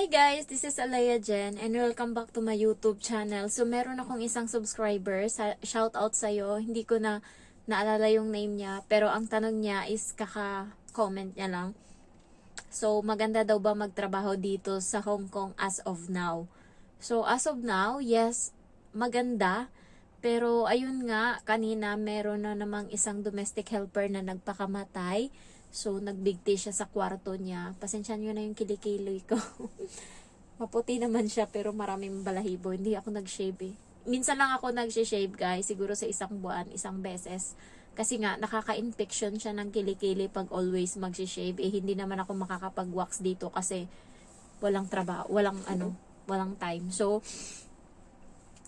Hi guys, this is Alaya Jen and welcome back to my YouTube channel. So meron akong isang subscriber, shout out sa'yo. Hindi ko na naalala yung name niya, pero ang tanong niya is kaka-comment niya lang. So maganda daw ba magtrabaho dito sa Hong Kong as of now? So as of now, yes, maganda. Pero ayun nga, kanina meron na namang isang domestic helper na nagpakamatay. So, nagbigti siya sa kwarto niya. Pasensya nyo na yung kilikili ko. Maputi naman siya pero maraming balahibo. Hindi ako nag-shave eh. Minsan lang ako nag-shave guys. Siguro sa isang buwan, isang beses. Kasi nga, nakaka-infection siya ng kilikili pag always mag-shave. Eh, hindi naman ako makakapag-wax dito kasi walang trabaho, walang time. So,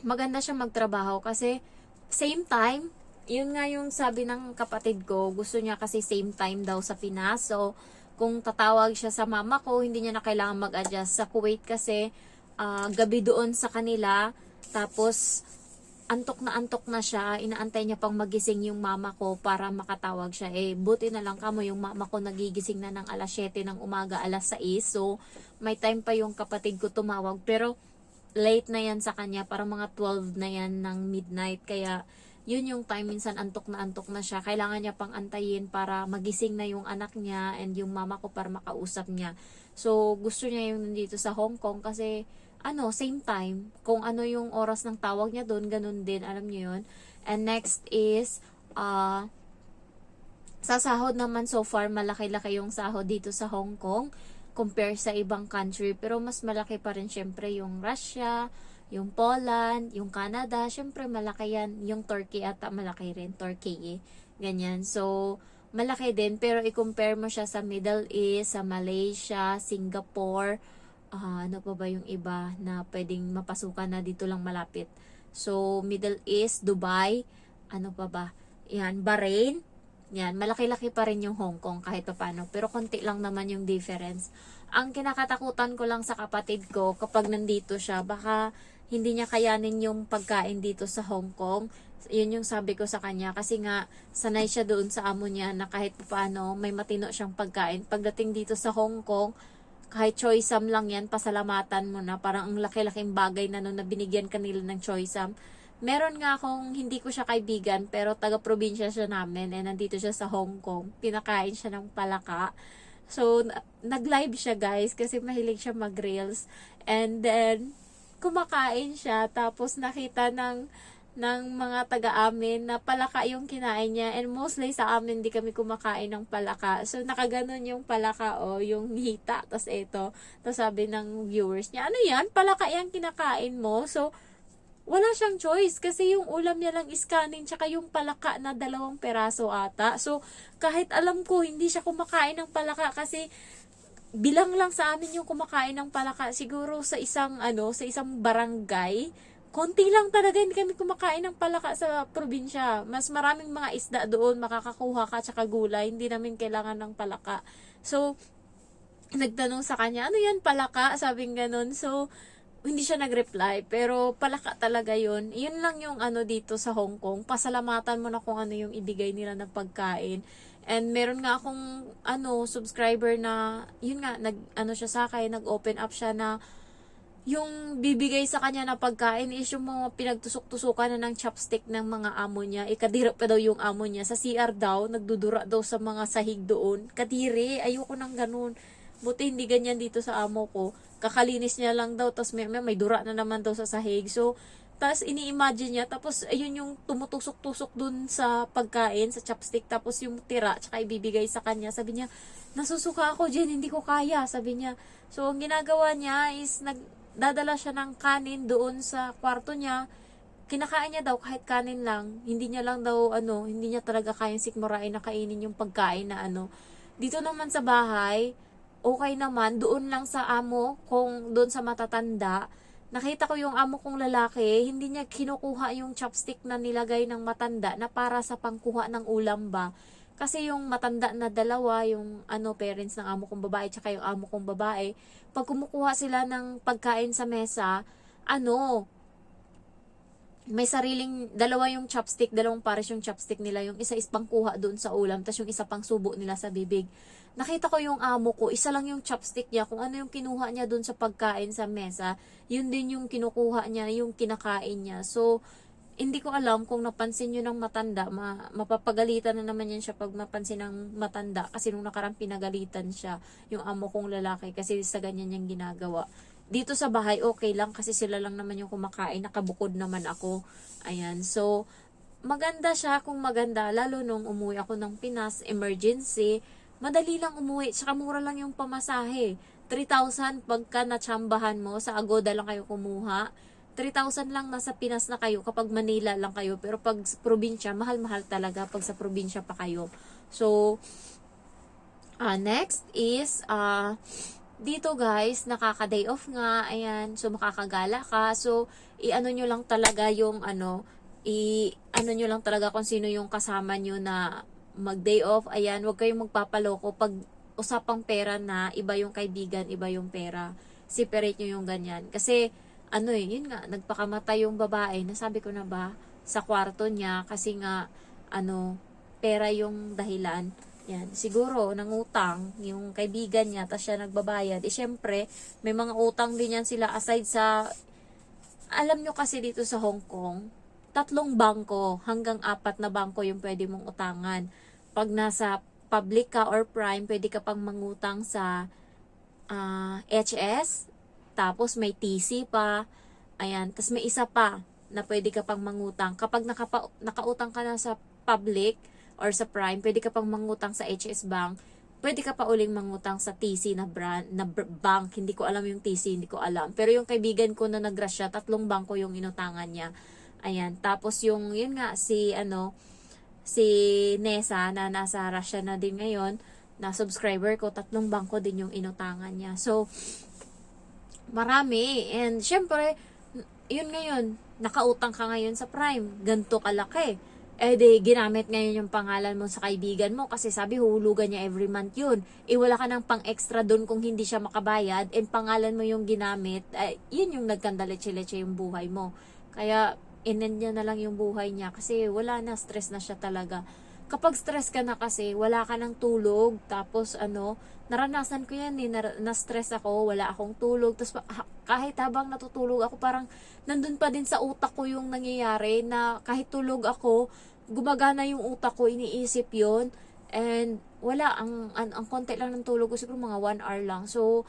maganda siya magtrabaho kasi same time, yun nga yung sabi ng kapatid ko, gusto niya kasi same time daw sa Pinas. So, kung tatawag siya sa mama ko, hindi niya na kailangan mag-adjust. Sa Kuwait kasi, gabi doon sa kanila. Tapos, antok na siya. Inaantay niya pang magising yung mama ko para makatawag siya. Eh, buti na lang kamo yung mama ko nagigising na ng alas 7 ng umaga, alas 6. So, may time pa yung kapatid ko tumawag. Pero, late na yan sa kanya. Para mga 12 na yan ng midnight. Kaya, yun yung time minsan antok na siya. Kailangan niya pang antayin para magising na yung anak niya and yung mama ko para makausap niya. So, gusto niya yung nandito sa Hong Kong kasi, same time. Kung ano yung oras ng tawag niya doon, ganun din. Alam niyo yun. And next is, sa sahod naman so far, malaki-laki yung sahod dito sa Hong Kong compare sa ibang country. Pero mas malaki pa rin syempre yung Russia, yung Poland, yung Canada, syempre malaki yan. Yung Turkey ata malaki rin. Turkey eh. Ganyan. So, malaki din. Pero i-compare mo siya sa Middle East, sa Malaysia, Singapore, ano pa ba yung iba na pwedeng mapasukan na dito lang malapit. So, Middle East, Dubai, ano pa ba? Yan, Bahrain. Yan, malaki-laki pa rin yung Hong Kong kahit pa paano. Pero konti lang naman yung difference. Ang kinakatakutan ko lang sa kapatid ko kapag nandito siya, baka hindi niya kayanin yung pagkain dito sa Hong Kong. Yun yung sabi ko sa kanya. Kasi nga, sanay siya doon sa amo niya na kahit paano may matino siyang pagkain. Pagdating dito sa Hong Kong, kahit choysam lang yan, pasalamatan mo na. Parang ang laki-laking bagay na na binigyan kanila ng choysam. Meron nga akong, hindi ko siya kaibigan, pero taga-probinsya siya namin. And nandito siya sa Hong Kong. Pinakain siya ng palaka. So, nag-live siya guys kasi mahilig siya mag-reels. And then, kumakain siya tapos nakita ng mga taga-amin na palaka yung kinain niya, and mostly sa amin hindi kami kumakain ng palaka. So nakaganon yung palaka yung hita, tas ito, tas sabi ng viewers niya, ano yan? Palaka yan kinakain mo? So wala siyang choice kasi yung ulam niya lang is kanin tsaka yung palaka na 2 peraso ata. So kahit alam ko hindi siya kumakain ng palaka kasi bilang lang sa amin yung kumakain ng palaka, siguro sa isang barangay, konti lang talaga, hindi kami kumakain ng palaka sa probinsya. Mas maraming mga isda doon, makakakuha ka tsaka gulay, hindi namin kailangan ng palaka. So, nagtanong sa kanya, ano yan palaka? Sabing ganun. So, hindi siya nag-reply, pero palaka talaga yun. Yun lang yung dito sa Hong Kong. Pasalamatan mo na kung ano yung ibigay nila ng pagkain. And meron nga akong subscriber na yun nga siya sa akin, nag-open up siya na yung bibigay sa kanya na pagkain is yung mga pinagtusok-tusukan na ng chopstick ng mga amo niya. Kadiri pa daw yung amo niya. Sa CR daw, nagdudura daw sa mga sahig doon. Kadiri, ayoko nang ganun. Buti hindi ganyan dito sa amo ko. Kakalinis niya lang daw, tapos may dura na naman daw sa sahig. So, tapos ini-imagine niya, tapos ayun yung tumutusok-tusok dun sa pagkain, sa chopstick, tapos yung tira, tsaka ibibigay sa kanya. Sabi niya, nasusuka ako dyan, hindi ko kaya, sabi niya. So, ang ginagawa niya is, nagdadala siya ng kanin doon sa kwarto niya. Kinakain niya daw kahit kanin lang. Hindi niya lang daw, hindi niya talaga kayang sikmurain na kainin yung pagkain na Dito naman sa bahay, okay naman, doon lang sa amo, kung doon sa matatanda, nakita ko yung amo kong lalaki, hindi niya kinukuha yung chopstick na nilagay ng matanda na para sa pangkuha ng ulam ba. Kasi yung matanda na 2, yung parents ng amo kong babae tsaka yung amo kong babae, pag kumukuha sila ng pagkain sa mesa, may sariling, dalawa yung chopstick, dalawang pares yung chopstick nila. Yung isa is pangkuha doon sa ulam, tas yung isa pang subo nila sa bibig. Nakita ko yung amo ko, isa lang yung chopstick niya. Kung ano yung kinuha niya doon sa pagkain sa mesa, yun din yung kinukuha niya, yung kinakain niya. So, hindi ko alam kung napansin nyo ng matanda, mapapagalitan na naman yan siya pag mapansin ng matanda. Kasi nung nakarang pinagalitan siya, yung amo kong lalaki, kasi sa ganyan niyang ginagawa. Dito sa bahay, okay lang kasi sila lang naman yung kumakain. Nakabukod naman ako. Ayan. So, maganda siya kung maganda. Lalo nung umuwi ako ng Pinas, emergency. Madali lang umuwi. Tsaka mura lang yung pamasahe. 3,000 pagka natsambahan mo. Sa Agoda lang kayo kumuha. 3,000 lang nasa Pinas na kayo kapag Manila lang kayo. Pero pag probinsya, mahal-mahal talaga pag sa probinsya pa kayo. So, next is, dito guys, nakaka-day off nga, ayan, so makakagala ka, so i-ano nyo lang talaga yung i-ano nyo lang talaga kung sino yung kasama nyo na mag-day off, ayan, huwag kayong magpapaloko pag usapang pera na iba yung kaibigan, iba yung pera, separate nyo yung ganyan, kasi yun nga, nagpakamatay yung babae, nasabi ko na ba, sa kwarto niya, kasi nga, pera yung dahilan. Yan, siguro nangutang yung kaibigan niya tapos siya nagbabayad. Syempre, may mga utang din yan sila aside sa alam nyo kasi dito sa Hong Kong, 3 bangko hanggang 4 na bangko yung pwede mong utangan. Pag nasa public ka or prime, pwede ka pang mangutang sa HS, tapos may TC pa. Ayan, tapos may isa pa na pwede ka pang mangutang. Kapag nakautang ka na sa public or sa prime, pwede ka pang mangutang sa HS Bank, pwede ka pa uling mangutang sa TC na brand, bank. Hindi ko alam yung TC, hindi ko alam. Pero yung kaibigan ko na nagrasya, 3 bangko yung inutangan niya. Ayan, tapos yun nga, si Nessa na nasa Russia na din ngayon, na subscriber ko, 3 bangko din yung inutangan niya. So, marami. And, syempre, yun ngayon, nakautang ka ngayon sa Prime, ganito kalaki. Ginamit ngayon yung pangalan mo sa kaibigan mo kasi sabi hulugan niya every month yun. Wala ka ng pang-extra doon kung hindi siya makabayad and pangalan mo yung ginamit, yun yung nagkandaletse-letse yung buhay mo. Kaya, inend niya na lang yung buhay niya kasi wala na, stress na siya talaga. Kapag stress ka na kasi, wala ka ng tulog, tapos naranasan ko yan na-stress ako, wala akong tulog, tapos kahit habang natutulog ako, parang nandun pa din sa utak ko yung nangyayari na kahit tulog ako, gumagana yung utak ko, iniisip yon and wala, ang konti lang ng tulog ko, siguro mga 1 hour lang. So,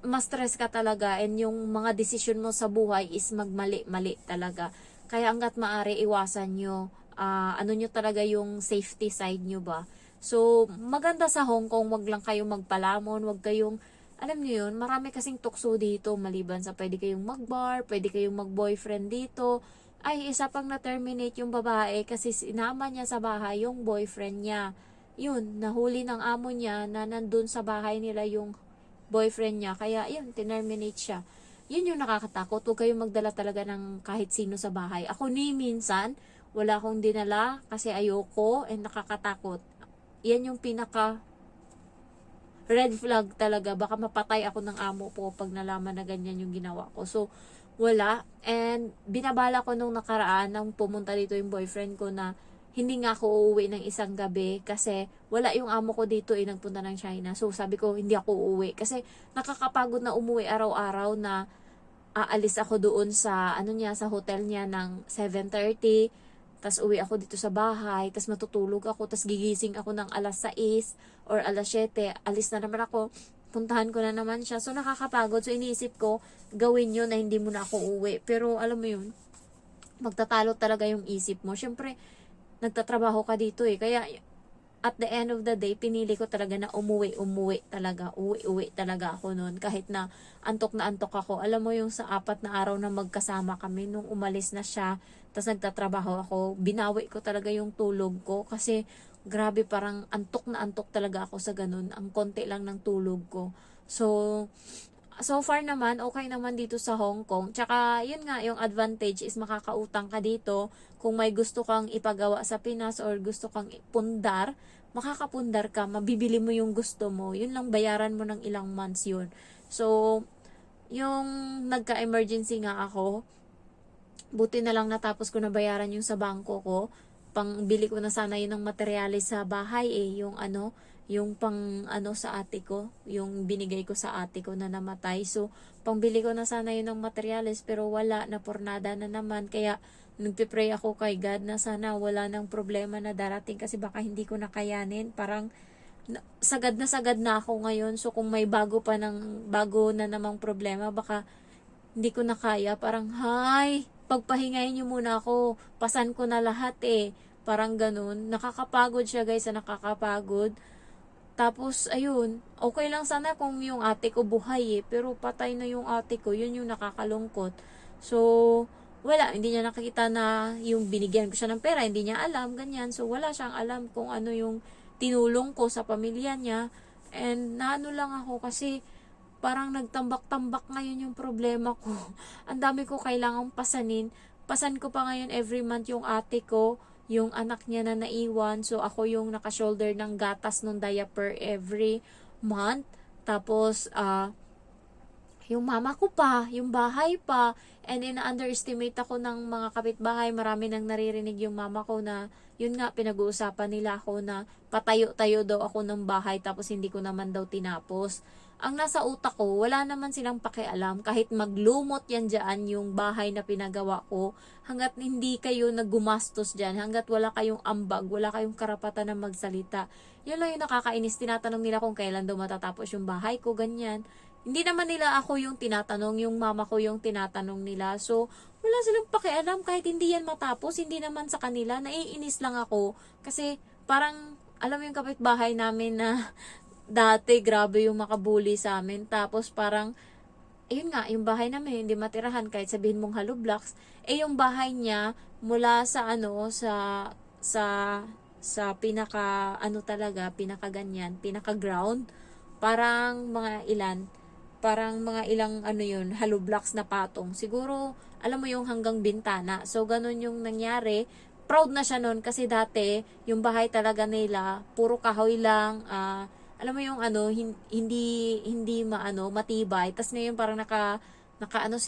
ma-stress ka talaga and yung mga decision mo sa buhay is magmali-mali talaga. Kaya hanggat maaari, iwasan nyo. Nyo talaga yung safety side nyo ba. So, maganda sa Hong Kong, wag lang kayong magpalamon, wag kayong, alam nyo yun, marami kasing tukso dito, maliban sa pwede kayong mag-bar, pwede kayong mag-boyfriend dito. Ay, isa pang na-terminate yung babae kasi sinama niya sa bahay yung boyfriend niya. Yun, nahuli ng amo niya na nandun sa bahay nila yung boyfriend niya. Kaya, yun, terminate siya. Yun yung nakakatakot. Huwag kayong magdala talaga ng kahit sino sa bahay. Ako minsan, wala akong dinala kasi ayoko and nakakatakot. Yan yung pinaka red flag talaga. Baka mapatay ako ng amo ko pag nalaman na ganyan yung ginawa ko. So, wala. And binabala ko nung nakaraan nang pumunta dito yung boyfriend ko na hindi nga ako uuwi ng isang gabi kasi wala yung amo ko dito nagpunta ng China. So, sabi ko hindi ako uuwi kasi nakakapagod na umuwi araw-araw na aalis ako doon sa sa hotel niya ng 7:30. Tas uwi ako dito sa bahay, tas matutulog ako, tas gigising ako ng alas 6 or alas 7, alis na naman ako, puntahan ko na naman siya. So nakakapagod, so iniisip ko, gawin yun na hindi mo na ako uwi. Pero alam mo yun, magtatalo talaga yung isip mo. Syempre, nagtatrabaho ka dito kaya at the end of the day, pinili ko talaga na umuwi talaga. Uwi talaga ako noon. Kahit na antok ako. Alam mo yung sa 4 na araw na magkasama kami, nung umalis na siya, tapos nagtatrabaho ako, binawi ko talaga yung tulog ko. Kasi, grabe, parang antok talaga ako sa ganun. Ang konti lang ng tulog ko. So far naman, okay naman dito sa Hong Kong. Tsaka, yun nga, yung advantage is makakautang ka dito. Kung may gusto kang ipagawa sa Pinas or gusto kang pundar, makakapundar ka, mabibili mo yung gusto mo. Yun lang, bayaran mo ng ilang months yun. So, yung nagka-emergency nga ako, Buti na lang natapos ko na bayaran yung sa bangko ko. Pangbili ko na sana yun ng materyales sa bahay yung ano, yung pang ano sa ate ko, yung binigay ko sa ate ko na namatay. So, pangbili ko na sana yun ng materyales pero wala, napurnada na naman. Kaya, nagpipray ako kay God na sana wala nang problema na darating kasi baka hindi ko na kayanin. Parang, sagad na ako ngayon. So, kung may bago na namang problema, baka hindi ko na kaya. Parang, hay, pagpahingayin niyo muna ako. Pasan ko na lahat eh. Parang ganun. Nakakapagod siya guys, nakakapagod. Tapos, ayun, okay lang sana kung yung ate ko buhay pero patay na yung ate ko, yun yung nakakalungkot. So, wala, hindi niya nakikita na yung binigyan ko siya ng pera, hindi niya alam, ganyan. So, wala siyang alam kung ano yung tinulong ko sa pamilya niya. And, naano lang ako kasi, parang nagtambak-tambak ngayon yung problema ko. Ang dami ko kailangang pasanin. Pasan ko pa ngayon every month yung ate ko, yung anak niya na naiwan. So, ako yung naka-shoulder ng gatas ng diaper every month. Tapos, yung mama ko pa, yung bahay pa, and underestimate ako ng mga kapitbahay. Marami nang naririnig yung mama ko na, yun nga, pinag-uusapan nila ako na patayo-tayo daw ako ng bahay tapos hindi ko naman daw tinapos. Ang nasa utak ko, wala naman silang pakialam kahit maglumot yan dyan yung bahay na pinagawa ko. Hanggat hindi kayo naggumastos dyan, hanggat wala kayong ambag, wala kayong karapatan na magsalita. Yun lang yung nakakainis. Tinatanong nila kung kailan daw matatapos yung bahay ko, ganyan. Hindi naman nila ako yung tinatanong, yung mama ko yung tinatanong nila. So, wala silang pakialam kahit hindi yan matapos, hindi naman sa kanila. Naiinis lang ako kasi parang, alam mo yung kapitbahay namin na dati grabe yung makabully sa amin. Tapos parang, ayun nga, yung bahay namin hindi matirahan kahit sabihin mong hollow blocks. Yung bahay niya mula sa ano, sa, sa pinaka, ano talaga, pinaka ganyan, pinaka ground. Parang mga ilang ano yun, hollow blocks na patong. Siguro, alam mo yung hanggang bintana. So, ganun yung nangyari. Proud na siya nun kasi dati, yung bahay talaga nila, puro kahoy lang, alam mo yung ano, hindi matibay. Tapos ngayon parang naka ano sila,